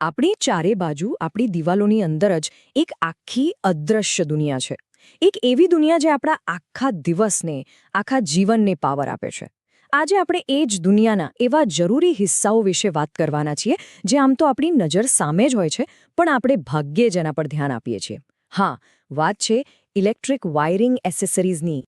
આપણી ચારે બાજુ આપણી દિવાલોની અંદર જ એક આખી અદૃશ્ય દુનિયા છે. એક એવી દુનિયા જે આપણા આખા દિવસને, આખા જીવનને પાવર આપે છે. આજે આપણે એ જ દુનિયાના એવા જરૂરી હિસ્સાઓ વિશે વાત કરવાના છીએ જે આમ તો આપણી નજર સામે જ હોય છે, પણ આપણે ભાગ્યે જ એના પર ધ્યાન આપીએ છીએ. હા, વાત છે ઇલેક્ટ્રિક વાયરિંગ એસેસરીઝની.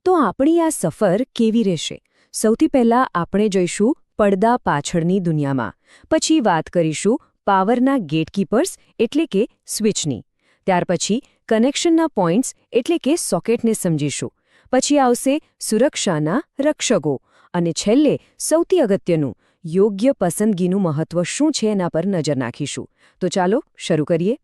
તો આપણી આ સફર કેવી રહેશે? સૌથી પહેલાં આપણે જોઈશું પડદા પાછળની દુનિયામાં. પછી વાત કરીશું પાવરના ગેટકીપર્સ એટલે કે સ્વિચની. ત્યાર પછી કનેક્શનના પોઈન્ટ્સ એટલે કે સોકેટને સમજીશું. પછી આવશે સુરક્ષાના રક્ષકો. અને છેલ્લે સૌથી અગત્યનું યોગ્ય પસંદગીનું મહત્વ શું છે એના પર નજર નાખીશું. તો ચાલો શરૂ કરીએ.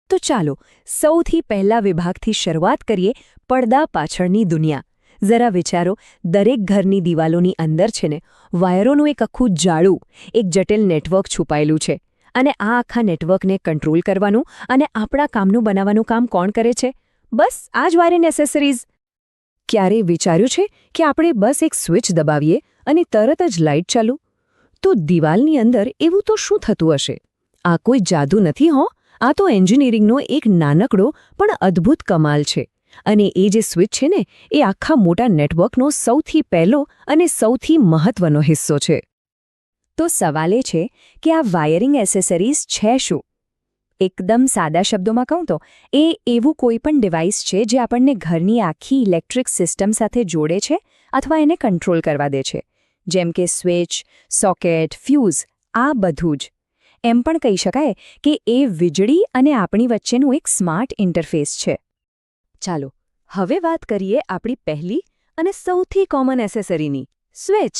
તો ચાલો સૌથી પહેલા વિભાગથી શરૂઆત કરીએ, પડદા પાછળની દુનિયા. જરા વિચારો, દરેક ઘરની દિવાલોની અંદર છે ને વાયરોનું એક આખું જાળું, એક જટિલ નેટવર્ક છુપાયેલું છે. અને આ આખા નેટવર્કને કંટ્રોલ કરવાનું અને આપણા કામનું બનાવવાનું કામ કોણ કરે છે? બસ આ જ વાયરિંગ એસેસરીઝ. ક્યારેય વિચાર્યું છે કે આપણે બસ એક સ્વિચ દબાવીએ અને તરત જ લાઇટ ચાલુ? તો દિવાલની અંદર એવું તો શું થતું હશે? આ કોઈ જાદુ નથી હો, આ તો એન્જિનિયરિંગનો એક નાનકડો પણ અદ્ભુત કમાલ છે. અને એ જે સ્વિચ છે ને, એ આખા મોટા નેટવર્કનો સૌથી પહેલો અને સૌથી મહત્વનો હિસ્સો છે. તો સવાલ એ છે કે આ વાયરિંગ એસેસરીઝ છે શું? એકદમ સાદા શબ્દોમાં કહું તો એ એવું કોઈ પણ ડિવાઇસ છે જે આપણને ઘરની આખી ઇલેક્ટ્રિક સિસ્ટમ સાથે જોડે છે અથવા એને કંટ્રોલ કરવા દે છે. જેમ કે સ્વિચ, સોકેટ, ફ્યુઝ, આ બધું જ. એમ પણ કહી શકાય કે એ વીજળી અને આપણી વચ્ચેનું એક સ્માર્ટ ઇન્ટરફેસ છે. ચાલો હવે વાત કરીએ આપણી પહેલી અને સૌથી કોમન એસેસરીની, સ્વિચ.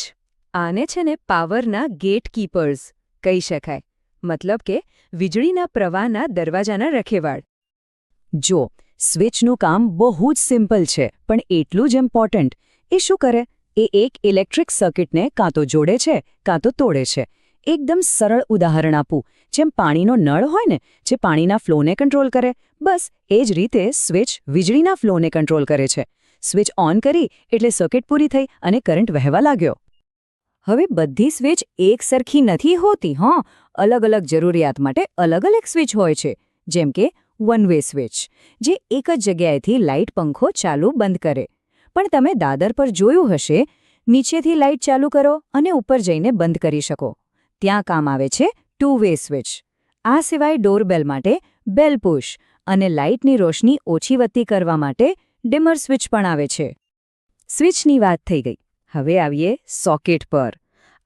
આને છે ને પાવરના ગેટકીપર્સ કહી શકાય. મતલબ કે વીજળીના પ્રવાહના દરવાજાના રખેવાળ. જો સ્વિચનું કામ બહુ જ સિમ્પલ છે, પણ એટલું જ ઇમ્પોર્ટન્ટ. એ શું કરે? એ એક ઇલેક્ટ્રિક સર્કિટને કાં તો જોડે છે કાં તો તોડે છે. એકદમ સરળ ઉદાહરણ આપું, જેમ પાણીનો નળ હોય ને, જે પાણીના ફ્લોને કંટ્રોલ કરે, બસ એ જ રીતે સ્વિચ વીજળીના ફ્લોને કંટ્રોલ કરે છે. સ્વિચ ઓન કરી એટલે સર્કિટ પૂરી થઈ અને કરંટ વહેવા લાગ્યો. હવે બધી સ્વિચ એક સરખી નથી હોતી. અલગ અલગ જરૂરિયાત માટે અલગ અલગ સ્વિચ હોય છે. જેમ કે વન વે સ્વિચ, જે એક જ જગ્યાએથી લાઇટ પંખો ચાલુ બંધ કરે. પણ તમે દાદર પર જોયું હશે, નીચેથી લાઇટ ચાલુ કરો અને ઉપર જઈને બંધ કરી શકો. ત્યાં કામ આવે છે ટુ વે સ્વિચ. આ સિવાય ડોરબેલ માટે બેલ પુશ અને લાઇટની રોશની ઓછી વધતી કરવા માટે ડિમર સ્વિચ પણ આવે છે. સ્વિચની વાત થઈ ગઈ. હવે આવીએ સોકેટ પર.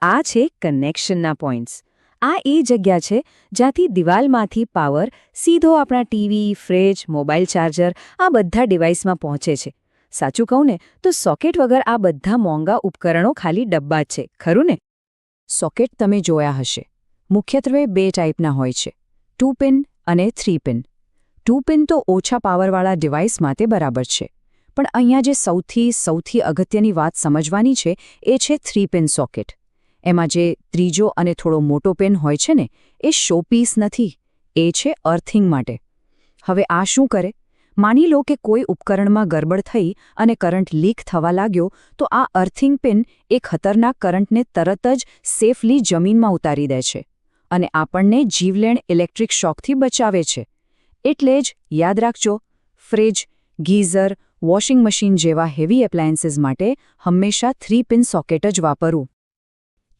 આ છે કનેક્શનના પોઈન્ટ્સ. આ એ જગ્યા છે જ્યાંથી દિવાલમાંથી પાવર સીધો આપણા ટીવી, ફ્રિજ, મોબાઈલ ચાર્જર આ બધા ડિવાઇસમાં પહોંચે છે. સાચું કહું ને તો સોકેટ વગર આ બધા મોંઘા ઉપકરણો ખાલી ડબ્બા જ છે, ખરું ને? સોકેટ તમે જોયા હશે. મુખ્યત્વે બે ટાઈપના હોય છે, 2 પિન અને 3 પિન. 2 પિન તો ઓછા પાવરવાળા ડિવાઇસ માટે બરાબર છે. પણ અહીંયા જે સૌથી અગત્યની વાત સમજવાની છે એ છે 3 પિન સોકેટ. એમાં જે ત્રીજો અને થોડો મોટો પિન હોય છે ને, એ શોપીસ નથી, એ છે અર્થિંગ માટે. હવે આ શું કરે? માની લો કે કોઈ ઉપકરણમાં ગરબડ થઈ અને કરંટ લીક થવા લાગ્યો, તો આ અર્થિંગ પિન એ ખતરનાક કરંટને તરત જ સેફલી જમીનમાં ઉતારી દે છે અને આપણને જીવલેણ ઇલેક્ટ્રિક શોકથી બચાવે છે. એટલે જ યાદ રાખજો, ફ્રિજ, ગીઝર, વોશિંગ મશીન જેવા હેવી એપ્લાયન્સીસ માટે હંમેશા 3 પિન સોકેટ જ વાપરવું.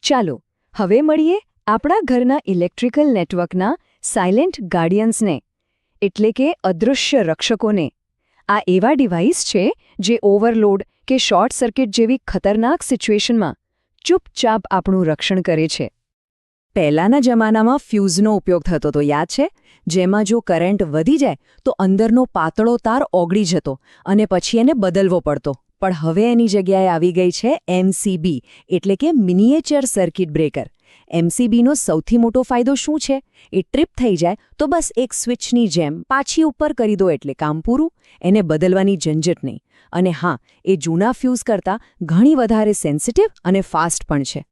ચાલો હવે મળીએ આપણા ઘરના ઇલેક્ટ્રિકલ નેટવર્કના સાયલેન્ટ ગાર્ડિયન્સને, એટલે કે અદૃશ્ય રક્ષકોને. આ એવા ડિવાઇસ છે જે ઓવરલોડ કે શોર્ટ સર્કિટ જેવી ખતરનાક સિચ્યુએશનમાં ચૂપચાપ આપણું રક્ષણ કરે છે. પહેલાંના જમાનામાં ફ્યુઝનો ઉપયોગ થતો તો યાદ છે? જેમાં જો કરંટ વધી જાય તો અંદરનો પાતળો તાર ઓગળી જતો અને પછી એને બદલવો પડતો. પણ હવે એની જગ્યાએ આવી ગઈ છે MCB, એટલે કે મિનિએચર સર્કિટ બ્રેકર. MCBનો સૌથી મોટો ફાયદો શું છે? એ ટ્રિપ થઈ જાય તો બસ એક સ્વિચની જેમ પાછી ઉપર કરી દો એટલે કામ પૂરું. એને બદલવાની ઝંઝટ નહીં. અને હા, એ જૂના ફ્યુઝ કરતાં ઘણી વધારે સેન્સિટિવ અને ફાસ્ટ પણ છે.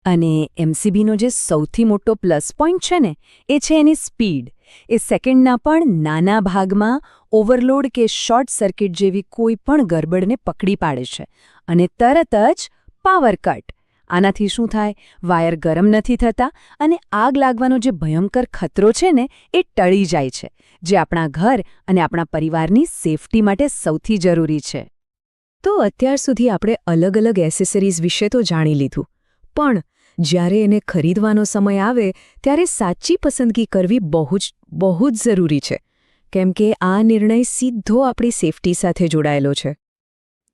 અને MCBનો જે સૌથી મોટો પ્લસ પોઈન્ટ છે ને, એ છે એની સ્પીડ. એ સેકન્ડના પણ નાના ભાગમાં ઓવરલોડ કે શોર્ટ સર્કિટ જેવી કોઈ પણ ગરબડને પકડી પાડે છે અને તરત જ પાવર કટ. આનાથી શું થાય? વાયર ગરમ નથી થતા અને આગ લાગવાનો જે ભયંકર ખતરો છે ને એ ટળી જાય છે, જે આપણા ઘર અને આપણા પરિવારની સેફટી માટે સૌથી જરૂરી છે. તો અત્યાર સુધી આપણે અલગ અલગ એસેસરીઝ વિશે તો જાણી લીધું, પણ જ્યારે એને ખરીદવાનો સમય આવે ત્યારે સાચી પસંદગી કરવી બહુ જ જરૂરી છે, કેમ કે આ નિર્ણય સીધો આપણી સેફટી સાથે જોડાયેલો છે.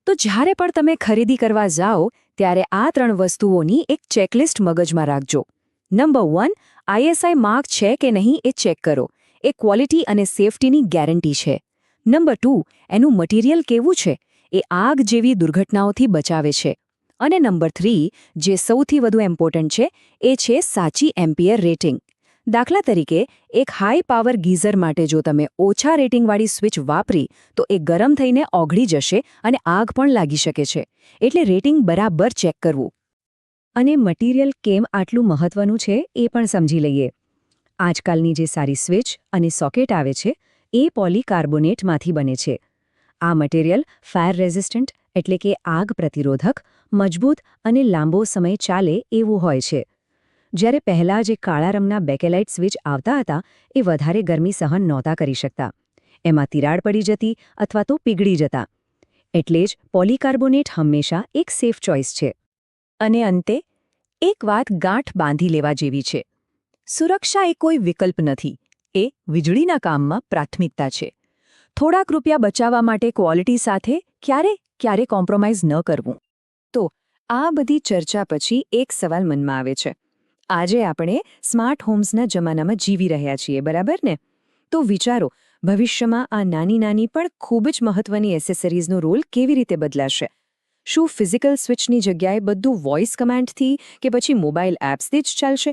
તો જ્યારે પણ તમે ખરીદી કરવા જાઓ ત્યારે આ 3 વસ્તુઓની એક ચેકલિસ્ટ મગજમાં રાખજો. નંબર 1, ISI માર્ક છે કે નહીં એ ચેક કરો. એ ક્વોલિટી અને સેફટીની ગેરંટી છે. નંબર 2, એનું મટીરિયલ કેવું છે? એ આગ જેવી દુર્ઘટનાઓથી બચાવે છે. અને નંબર 3, જે સૌથી વધુ ઇમ્પોર્ટન્ટ છે, એ છે સાચી એમ્પિયર રેટિંગ. દાખલા તરીકે, એક હાઈ પાવર ગીઝર માટે જો તમે ઓછા રેટિંગવાળી સ્વિચ વાપરી તો એ ગરમ થઈને ઓગળી જશે અને આગ પણ લાગી શકે છે. એટલે રેટિંગ બરાબર ચેક કરવું. અને મટીરિયલ કેમ આટલું મહત્વનું છે એ પણ સમજી લઈએ. આજકાલની જે સારી સ્વિચ અને સોકેટ આવે છે એ પોલીકાર્બોનેટમાંથી બને છે. આ મટીરિયલ ફાયર રેઝિસ્ટન્ટ એટલે કે આગ પ્રતિરોધક, મજબૂત અને લાંબો સમય ચાલે એવું હોય છે. જ્યારે પહેલાં જે કાળા રંગના બેકેલાઇટ સ્વિચ આવતા હતા એ વધારે ગરમી સહન નહોતા કરી શકતા. એમાં તિરાડ પડી જતી અથવા તો પીગળી જતા. એટલે જ પોલીકાર્બોનેટ હંમેશા એક સેફ ચોઇસ છે. અને અંતે એક વાત ગાંઠ બાંધી લેવા જેવી છે. સુરક્ષા એ કોઈ વિકલ્પ નથી. એ વીજળીના કામમાં પ્રાથમિકતા છે. થોડાક રૂપિયા બચાવવા માટે ક્વોલિટી સાથે ક્યારે કોમ્પ્રોમાઇઝ ન કરવું. તો આ બધી ચર્ચા પછી એક સવાલ મનમાં આવે છે. આજે આપણે સ્માર્ટ હોમ્સના જમાનામાં જીવી રહ્યા છીએ, બરાબર ને? તો વિચારો, ભવિષ્યમાં આ નાની પણ ખૂબ જ મહત્વની એસેસરીઝનો રોલ કેવી રીતે બદલાશે? શું ફિઝિકલ સ્વિચની જગ્યાએ બધું વોઇસ કમાન્ડથી કે પછી મોબાઈલ એપ્સથી જ ચાલશે?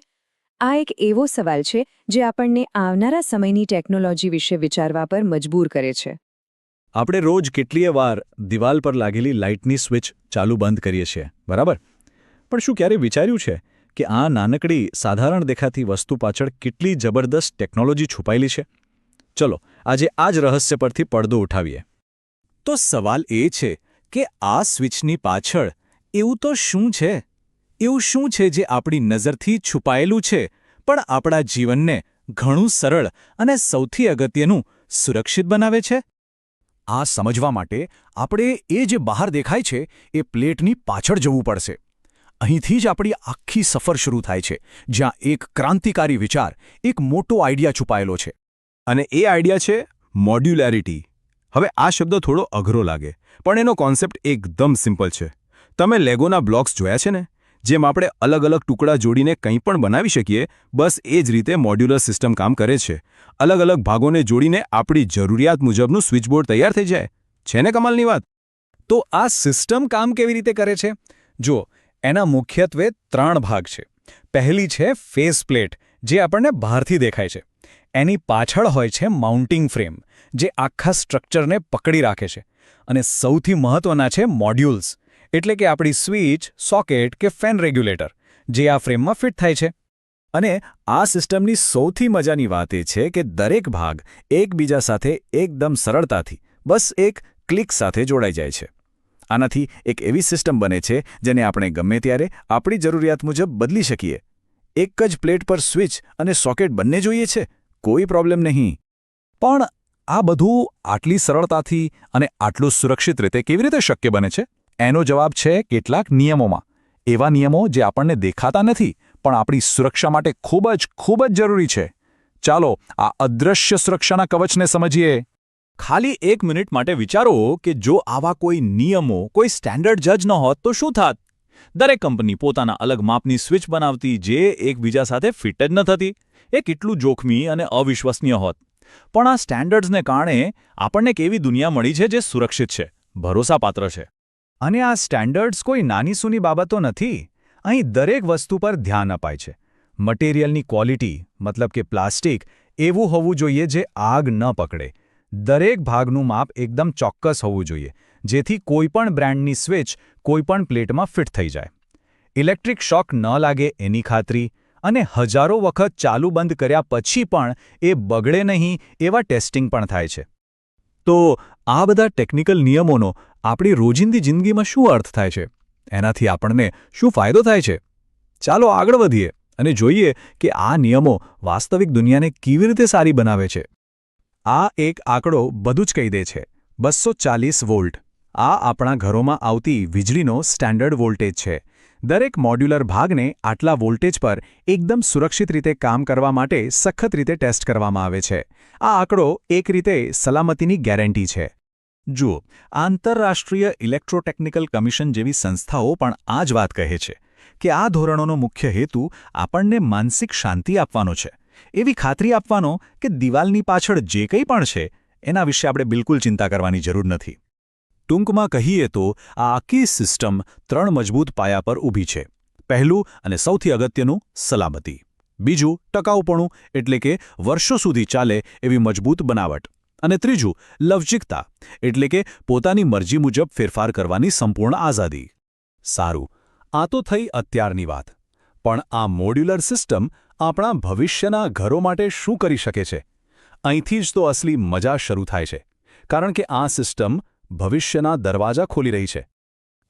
આ એક એવો સવાલ છે જે આપણને આવનારા સમયની ટેકનોલોજી વિશે વિચારવા પર મજબૂર કરે છે. આપણે રોજ કેટલીય વાર દિવાલ પર લાગેલી લાઇટની સ્વિચ ચાલુ બંધ કરીએ છીએ, બરાબર? પણ શું ક્યારેય વિચાર્યું છે કે આ નાનકડી સાધારણ દેખાતી વસ્તુ પાછળ કેટલી જબરદસ્ત ટેકનોલોજી છુપાયેલી છે? ચલો, આજે આ જ રહસ્ય પરથી પડદો ઉઠાવીએ. તો સવાલ એ છે કે આ સ્વિચની પાછળ એવું તો શું છે? એવું શું છે જે આપણી નજરથી છુપાયેલું છે પણ આપણા જીવનને ઘણું સરળ અને સૌથી અગત્યનું સુરક્ષિત બનાવે છે? આ સમજવા માટે આપણે એ જે બહાર દેખાય છે એ પ્લેટની પાછળ જવું પડશે. અહીંથી જ આપણી આખી સફર શરૂ થાય છે, જ્યાં એક ક્રાંતિકારી વિચાર, એક મોટો આઈડિયા છુપાયેલો છે. અને એ આઈડિયા છે મોડ્યુલારિટી. હવે આ શબ્દ થોડો અઘરો લાગે, પણ એનો કોન્સેપ્ટ એકદમ સિમ્પલ છે. તમે લેગોના બ્લોક્સ જોયા છે ને? જેમ આપણે અલગ અલગ ટુકડા જોડીને કંઈ પણ બનાવી શકીએ, બસ એ જ રીતે મોડ્યુલર સિસ્ટમ કામ કરે છે. અલગ અલગ ભાગોને જોડીને આપણી જરૂરિયાત મુજબનું સ્વિચબોર્ડ તૈયાર થઈ જાય. છે ને કમાલની વાત? તો આ સિસ્ટમ કામ કેવી રીતે કરે છે? જુઓ, એના મુખ્યત્વે 3 ભાગ છે. પહેલી છે ફેસ પ્લેટ, જે આપણને બહારથી દેખાય છે. એની પાછળ હોય છે માઉન્ટિંગ ફ્રેમ, જે આખા સ્ટ્રક્ચરને પકડી રાખે છે. અને સૌથી મહત્વના છે મોડ્યુલ્સ, એટલે કે આપણી સ્વિચ, સોકેટ કે ફેન રેગ્યુલેટર, જે આ ફ્રેમમાં ફિટ થાય છે. અને આ સિસ્ટમની સૌથી મજાની વાત એ છે કે દરેક ભાગ એકબીજા સાથે એકદમ સરળતાથી બસ એક ક્લિક સાથે જોડાઈ જાય છે. આનાથી એક એવી સિસ્ટમ બને છે જેને આપણે ગમે ત્યારે આપણી જરૂરિયાત મુજબ બદલી શકીએ. એક જ પ્લેટ પર સ્વિચ અને સોકેટ બંને જોઈએ છે, કોઈ પ્રોબ્લેમ નહીં. પણ આ બધું આટલી સરળતાથી અને આટલું સુરક્ષિત રીતે કેવી રીતે શક્ય બને છે? એનો જવાબ છે કેટલાક નિયમોમાં. એવા નિયમો જે આપણને દેખાતા નથી પણ આપણી સુરક્ષા માટે ખૂબ જ જરૂરી છે. ચાલો આ અદૃશ્ય સુરક્ષાના કવચને સમજીએ. ખાલી 1 મિનિટ માટે વિચારો કે જો આવા કોઈ નિયમો, કોઈ સ્ટેન્ડર્ડ જ ન હોત તો શું થાત? દરેક કંપની પોતાના અલગ માપની સ્વિચ બનાવતી જે એકબીજા સાથે ફિટ જ ન થતી. એ કેટલું જોખમી અને અવિશ્વસનીય હોત. પણ આ સ્ટેન્ડર્ડ્સને કારણે આપણને એક એવી દુનિયા મળી છે જે સુરક્ષિત છે, ભરોસાપાત્ર છે. અને આ સ્ટેન્ડર્ડ્સ કોઈ નાની-સૂની બાબતો નથી. અહીં દરેક વસ્તુ પર ધ્યાન અપાય છે. મટીરિયલની ક્વોલિટી, મતલબ કે પ્લાસ્ટિક, એવું હોવું જોઈએ જે આગ ન પકડે. દરેક ભાગનું માપ એકદમ ચોક્કસ હોવું જોઈએ, જેથી કોઈપણ બ્રાન્ડની સ્વિચ કોઈપણ પ્લેટમાં ફિટ થઈ જાય. ઇલેક્ટ્રિક શોક ન લાગે એની ખાતરી, અને હજારો વખત ચાલુ બંધ કર્યા પછી પણ એ બગડે નહીં એવા ટેસ્ટિંગ પણ થાય છે. તો આ બધા ટેકનિકલ નિયમોનો આપણી રોજિંદી જિંદગીમાં શું અર્થ થાય છે? એનાથી આપણને શું ફાયદો થાય છે? ચાલો આગળ વધીએ અને જોઈએ કે આ નિયમો વાસ્તવિક દુનિયાને કેવી રીતે સારી બનાવે છે. આ એક આંકડો બધું જ કહી દે છે. 240 વોલ્ટ. આ આપણા ઘરોમાં આવતી વીજળીનો સ્ટેન્ડર્ડ વોલ્ટેજ છે. દરેક મોડ્યુલર ભાગને આટલા વોલ્ટેજ પર એકદમ સુરક્ષિત રીતે કામ કરવા માટે સખત રીતે ટેસ્ટ કરવામાં આવે છે. આ આંકડો એક રીતે સલામતીની ગેરંટી છે. જુઓ, આંતરરાષ્ટ્રીય ઇલેક્ટ્રોટેકનિકલ કમિશન જેવી સંસ્થાઓ પણ આ જ વાત કહે છે કે આ ધોરણોનો મુખ્ય હેતુ આપણને માનસિક શાંતિ આપવાનો છે. એવી ખાતરી આપવાનો કે દિવાલની પાછળ જે કંઈ પણ છે એના વિશે આપણે બિલકુલ ચિંતા કરવાની જરૂર નથી. ટૂંકમાં કહીએ તો આ આખી સિસ્ટમ 3 મજબૂત પાયા પર ઊભી છે. પહેલું અને સૌથી અગત્યનું સલામતી. બીજું ટકાઉપણું, એટલે કે વર્ષો સુધી ચાલે એવી મજબૂત બનાવટ. અને ત્રીજું લવચિકતા, એટલે કે પોતાની મરજી મુજબ ફેરફાર કરવાની સંપૂર્ણ આઝાદી. સારું, આ તો થઈ અત્યારની વાત. પણ આ મોડ્યુલર સિસ્ટમ આપણા ભવિષ્યના ઘરો માટે શું કરી શકે છે? અહીંથી જ તો અસલી મજા શરૂ થાય છે. કારણ કે આ સિસ્ટમ ભવિષ્યના દરવાજા ખોલી રહી છે.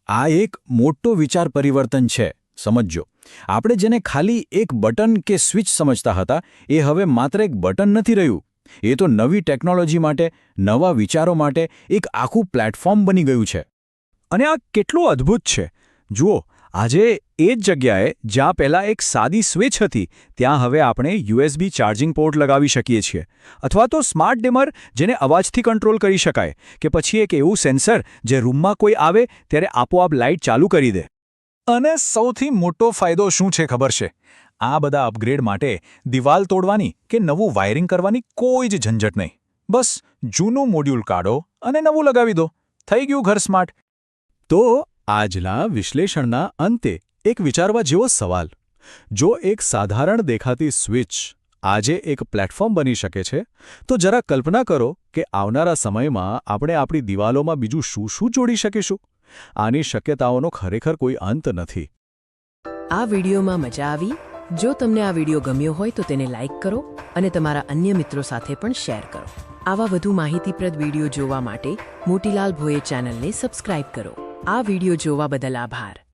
આ એક મોટો વિચાર પરિવર્તન છે. સમજો, આપણે જેને ખાલી એક બટન કે સ્વિચ સમજતા હતા એ હવે માત્ર એક બટન નથી રહ્યું. એ તો નવી ટેકનોલોજી માટે, નવા વિચારો માટે એક આખું પ્લેટફોર્મ બની ગયું છે. અને આ કેટલું અદ્ભુત છે! જુઓ, આજે એ જ જગ્યાએ જ્યાં પહેલાં એક સાદી સ્વિચ હતી ત્યાં હવે આપણે USB ચાર્જિંગ પોર્ટ લગાવી શકીએ છીએ. અથવા તો સ્માર્ટ ડિમર, જેને અવાજથી કંટ્રોલ કરી શકાય, કે પછી એક એવું સેન્સર જે રૂમમાં કોઈ આવે ત્યારે આપોઆપ લાઇટ ચાલુ કરી દે. અને સૌથી મોટો ફાયદો શું છે ખબર છે? આ બધા અપગ્રેડ માટે દિવાલ તોડવાની કે નવું વાયરિંગ કરવાની કોઈ જ ઝંઝટ નહીં. બસ જૂનું મોડ્યુલ કાઢો અને નવું લગાવી દો. થઈ ગયું ઘર સ્માર્ટ. તો આજના વિશ્લેષણના અંતે એક વિચારવા જેવો સવાલ: જો એક સાધારણ દેખાતી સ્વિચ આજે એક પ્લેટફોર્મ બની શકે છે, તો જરા કલ્પના કરો કે આવનારા સમયમાં આપણે આપણી દિવાલોમાં બીજું શું શું જોડી શકીશું. આની શક્યતાઓનો ખરેખર કોઈ અંત નથી. આ વિડીયોમાં મજા આવી? જો તમને આ વિડીયો ગમ્યો હોય તો તેને લાઇક કરો અને તમારા અન્ય મિત્રો સાથે પણ શેર કરો. આવા વધુ માહિતીપ્રદ વિડીયો જોવા માટે મોતીલાલ ભોએ ચેનલને સબસ્ક્રાઇબ કરો. આ વિડીયો જોવા બદલ આભાર.